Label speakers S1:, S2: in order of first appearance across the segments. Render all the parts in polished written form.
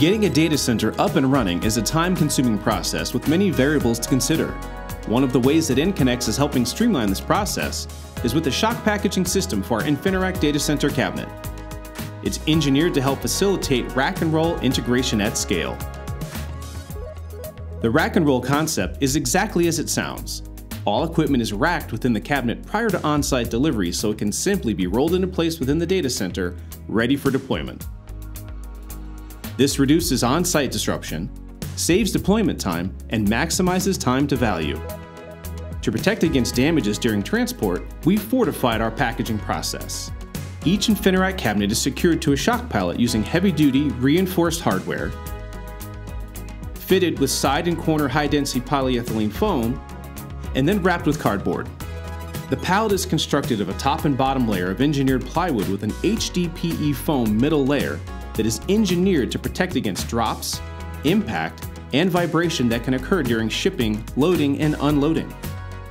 S1: Getting a data center up and running is a time-consuming process with many variables to consider. One of the ways that InfiniRack is helping streamline this process is with the shock packaging system for our InfiniRack data center cabinet. It's engineered to help facilitate rack and roll integration at scale. The rack and roll concept is exactly as it sounds. All equipment is racked within the cabinet prior to on-site delivery so it can simply be rolled into place within the data center, ready for deployment. This reduces on-site disruption, saves deployment time, and maximizes time to value. To protect against damages during transport, we've fortified our packaging process. Each InfiniRack cabinet is secured to a shock pallet using heavy-duty reinforced hardware, fitted with side and corner high-density polyethylene foam, and then wrapped with cardboard. The pallet is constructed of a top and bottom layer of engineered plywood with an HDPE foam middle layer that is engineered to protect against drops, impact, and vibration that can occur during shipping, loading, and unloading.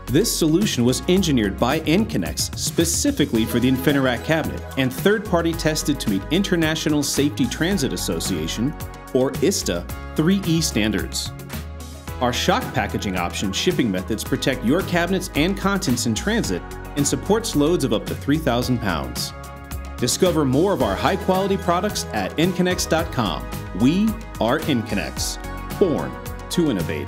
S1: This solution was engineered by InfiniRack specifically for the InfiniRack cabinet and third-party tested to meet International Safety Transit Association, or ISTA, 3E standards. Our shock packaging option shipping methods protect your cabinets and contents in transit and supports loads of up to 3,000 pounds. Discover more of our high-quality products at InfiniRack.com. We are InfiniRack, born to innovate.